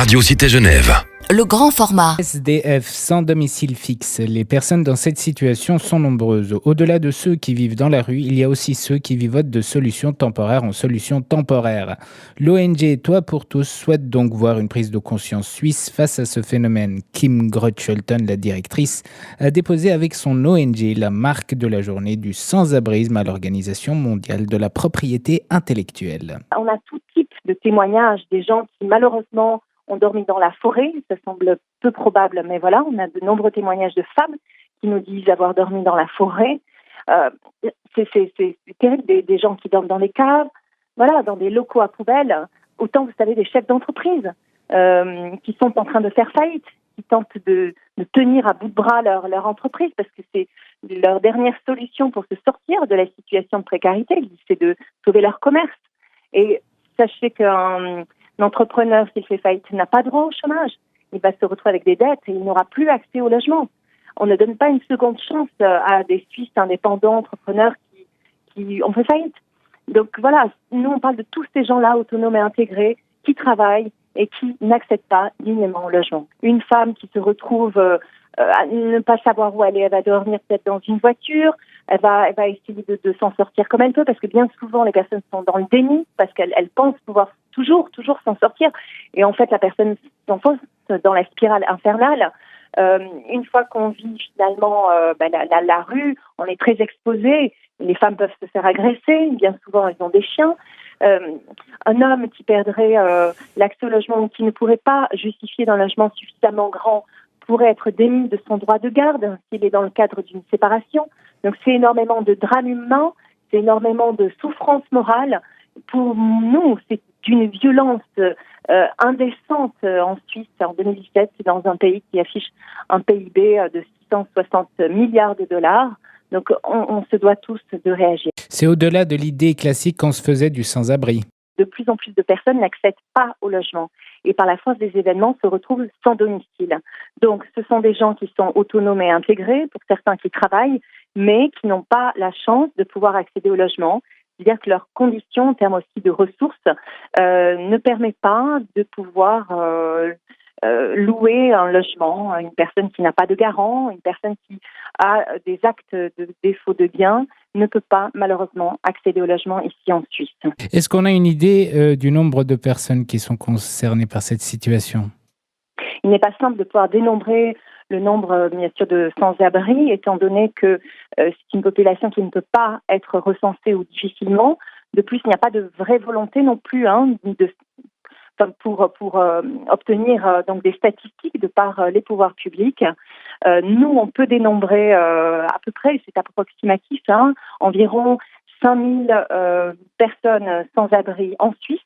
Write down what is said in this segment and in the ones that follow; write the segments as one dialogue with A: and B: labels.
A: Radio Cité Genève.
B: Le grand format.
C: SDF sans domicile fixe. Les personnes dans cette situation sont nombreuses. Au-delà de ceux qui vivent dans la rue, il y a aussi ceux qui vivotent de solutions temporaires en solutions temporaires. L'ONG Toi pour tous souhaite donc voir une prise de conscience suisse face à ce phénomène. Kim Groth-Shelton, la directrice, a déposé avec son ONG la marque de la journée du sans-abrisme à l'Organisation mondiale de la propriété intellectuelle.
D: On a tout type de témoignages des gens qui malheureusement ont dormi dans la forêt. Ça semble peu probable, mais voilà, on a de nombreux témoignages de femmes qui nous disent avoir dormi dans la forêt. C'est terrible, des gens qui dorment dans des caves, voilà, dans des locaux à poubelles. Autant, vous savez, des chefs d'entreprise qui sont en train de faire faillite, qui tentent de tenir à bout de bras leur entreprise parce que c'est leur dernière solution pour se sortir de la situation de précarité, c'est de sauver leur commerce. Et sachez qu'un entrepreneur, s'il fait faillite, n'a pas droit au chômage. Il va se retrouver avec des dettes et il n'aura plus accès au logement. On ne donne pas une seconde chance à des Suisses indépendants, entrepreneurs qui ont fait faillite. Donc voilà, nous on parle de tous ces gens-là autonomes et intégrés qui travaillent et qui n'accèdent pas dignement au logement. Une femme qui se retrouve à ne pas savoir où aller, elle va dormir peut-être dans une voiture, elle va essayer de s'en sortir comme elle peut, parce que bien souvent les personnes sont dans le déni, parce qu'elles pensent pouvoir toujours s'en sortir, et en fait la personne s'enfonce dans la spirale infernale. Une fois qu'on vit finalement la rue, on est très exposé, les femmes peuvent se faire agresser, bien souvent elles ont des chiens. Un homme qui perdrait l'accès au logement, qui ne pourrait pas justifier d'un logement suffisamment grand, pourrait être démis de son droit de garde s'il est dans le cadre d'une séparation. Donc c'est énormément de drames humains, c'est énormément de souffrance morale. Pour nous, c'est d'une violence indécente en Suisse en 2017, c'est dans un pays qui affiche un PIB de 660 milliards de dollars. Donc on se doit tous de réagir.
C: C'est au-delà de l'idée classique qu'on se faisait du sans-abri.
D: De plus en plus de personnes n'accèdent pas au logement et par la force des événements se retrouvent sans domicile. Donc ce sont des gens qui sont autonomes et intégrés, pour certains qui travaillent, mais qui n'ont pas la chance de pouvoir accéder au logement. C'est-à-dire que leurs conditions en termes aussi de ressources ne permettent pas de pouvoir louer un logement à une personne qui n'a pas de garant, une personne qui a des actes de défaut de biens, ne peut pas malheureusement accéder au logement ici en Suisse.
C: Est-ce qu'on a une idée du nombre de personnes qui sont concernées par cette situation ?
D: Il n'est pas simple de pouvoir dénombrer le nombre, bien sûr, de sans-abri, étant donné que c'est une population qui ne peut pas être recensée ou difficilement. De plus, il n'y a pas de vraie volonté non plus pour obtenir donc des statistiques de par les pouvoirs publics. Nous, on peut dénombrer à peu près, c'est approximatif, environ 5000 personnes sans abri en Suisse.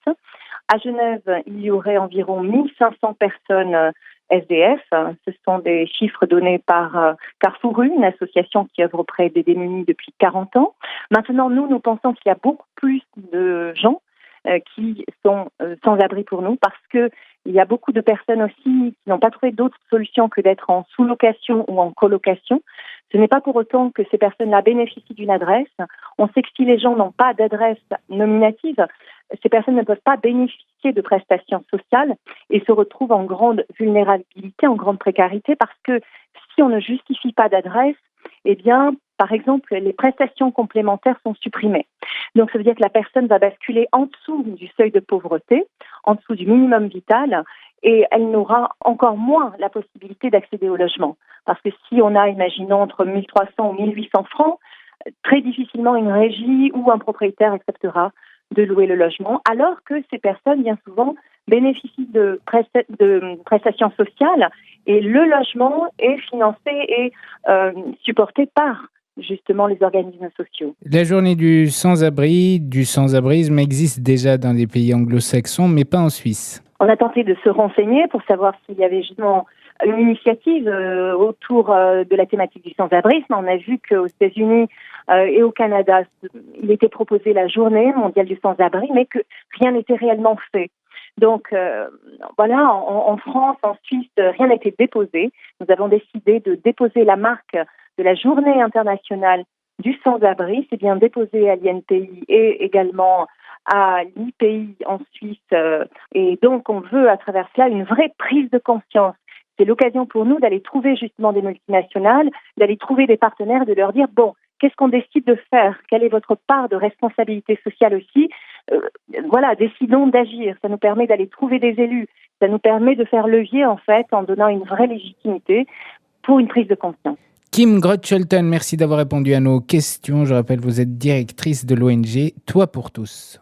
D: À Genève, il y aurait environ 1500 personnes SDF. Ce sont des chiffres donnés par Carrefour, une association qui œuvre auprès des démunis depuis 40 ans. Maintenant, nous pensons qu'il y a beaucoup plus de gens qui sont sans abri pour nous, parce que il y a beaucoup de personnes aussi qui n'ont pas trouvé d'autre solution que d'être en sous-location ou en colocation. Ce n'est pas pour autant que ces personnes-là bénéficient d'une adresse. On sait que si les gens n'ont pas d'adresse nominative, ces personnes ne peuvent pas bénéficier de prestations sociales et se retrouvent en grande vulnérabilité, en grande précarité, parce que si on ne justifie pas d'adresse, eh bien, par exemple, les prestations complémentaires sont supprimées. Donc, ça veut dire que la personne va basculer en dessous du seuil de pauvreté, en dessous du minimum vital, et elle n'aura encore moins la possibilité d'accéder au logement. Parce que si on a, imaginons, entre 1300 ou 1800 francs, très difficilement une régie ou un propriétaire acceptera de louer le logement, alors que ces personnes, bien souvent, bénéficient de prestations sociales et le logement est financé et supporté par justement les organismes sociaux.
C: La journée du sans-abri, du sans-abrisme existe déjà dans des pays anglo-saxons, mais pas en Suisse.
D: On a tenté de se renseigner pour savoir s'il y avait justement une initiative autour de la thématique du sans-abrisme. On a vu qu'aux États-Unis et au Canada, il était proposé la journée mondiale du sans-abri, mais que rien n'était réellement fait. Donc voilà, en France, en Suisse, rien n'a été déposé. Nous avons décidé de déposer la marque de la journée internationale du sans-abri, c'est bien déposé à l'INPI et également à l'IPI en Suisse. Et donc, on veut à travers cela une vraie prise de conscience. C'est l'occasion pour nous d'aller trouver justement des multinationales, d'aller trouver des partenaires, de leur dire, bon, qu'est-ce qu'on décide de faire? Quelle est votre part de responsabilité sociale aussi? Voilà, décidons d'agir. Ça nous permet d'aller trouver des élus. Ça nous permet de faire levier, en fait, en donnant une vraie légitimité pour une prise de conscience.
C: Kim Grotchelton, merci d'avoir répondu à nos questions. Je rappelle, vous êtes directrice de l'ONG Toi pour tous.